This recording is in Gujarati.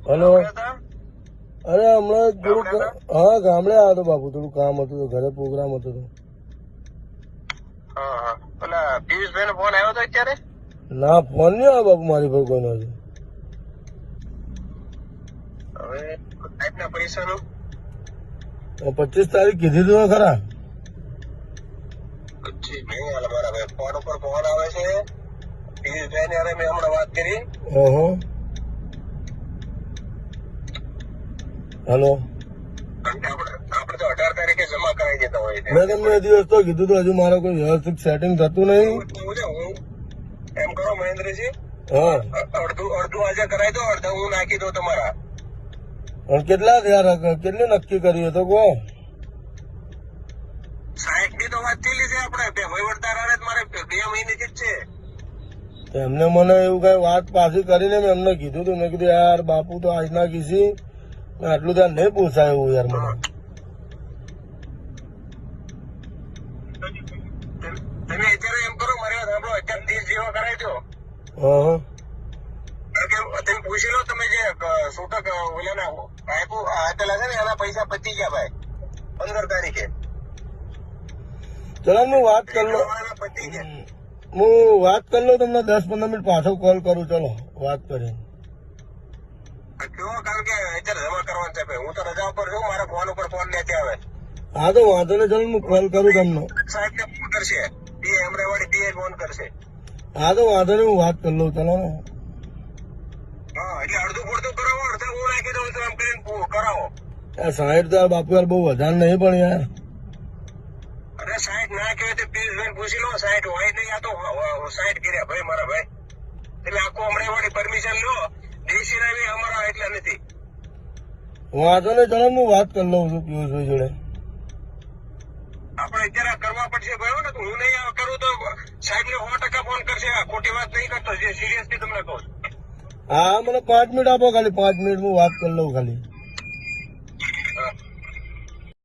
હલો. અરે હમણાં થોડું હા ગામડે આવ્યો હતો બાપુ, થોડું કામ હતું તો ઘરે પ્રોગ્રામ હતો તો. પેલા પિયુષભાઈ નો ફોન આવ્યો હતો અત્યારે? ના ફોન નહીં આવ્યો બાપુ મારી પર કોઈનો હજુ. હવે સાહેબના પૈસાનું 25 તારીખ કીધી હતું ખરા. નહીં હાલ મારા ભાઈ ફોન ઉપર ફોન આવે છે. પિયુષભાઈ ને મેં હમણાં વાત કરી. ઓહો. હલો. આપણે તો 18 તારીખે જમા કરાવી દેતા હોય છે. મેં તમને એ દિવસ તો કીધું હતું, હજુ મારે કોઈ વ્યવસ્થિત સેટિંગ થતું નહીં. હું એમ કરો મહેન્દ્રજી, હા અડધું આજે કરાવી દો, અડધા હું નાખી દઉં તમારા. પણ કેટલા થયા, કેટલી નક્કી કર્યું તો કહો. 60 ની તો વાત થયેલી છે આપણે. વહીવટદાર હારે મારે 2 મહિનેથી જ છે. એમને મને એવું કઈ વાત પાછી કરીને મેં એમને કીધું હતું, મેં કીધું યાર બાપુ તો આજના કીધી આટલું ત્યાં નહીં પૂછાય એવું યાર મને. તમે અત્યારે એમ કરો, મારી વાત સાંભળો, અત્યારે 30 જેવા કરાવી દો. હા તમે પૂછી લો, તમે જે છૂટક ઓલાના આપેલા છે ને એના પૈસા પતી ગયા ભાઈ 15 તારીખે. ચલો હું વાત કરી લો, પતી ગયા. હું વાત કરી લઉં, તમને 10-15 મિનિટ પાછો કોલ કરું. ચલો વાત કરી. કેવો, કારણ કે અત્યારે જમા કરવાનું છે ભાઈ. હું તો રજા ઉપર છું, મારા ફોન ઉપર ફોન નથી આવે. હા તો વાંધો નહીં, ચલો હું કોલ કરું તમને. સાહેબ ને ફોન કરશે, અમરેવાડી પીએ ફોન કરશે. હા તો વાંધો નહીં, હું વાત કરી લઉં. ચલો ને. હા એટલે અડધું પડતું કરાવો, અડધું હું નાખી દઉં છું એમ કરીને કરાવો. 60 તો બાપુ યાર બહુ વધારે નહીં પણ યાર. અરે 60 ના કહેવાય તો પિયુષભાઈ પૂછી લો. 60 હોય નહીં, આ તો 60 કર્યા ભાઈ મારા ભાઈ. એટલે આખું અમરેવાડી પરમિશન લો. દેશી ના અમારા એટલા નથી. વાંધો નહીં, ચલો હું વાત કરી લઉં છું પિયુષભાઈ જોડે. આપણે અત્યારે કરવા પડશે ભાઈ ને. હું નહીં કરું તો સાહેબ ને 100% ફોન કરશે. ખોટી વાત નહીં કરતો, જે સિરિયસલી તમને કહું છું. હા મને 5 મિનિટ આપો ખાલી, 5 મિનિટ હું વાત કરી લઉં ખાલી.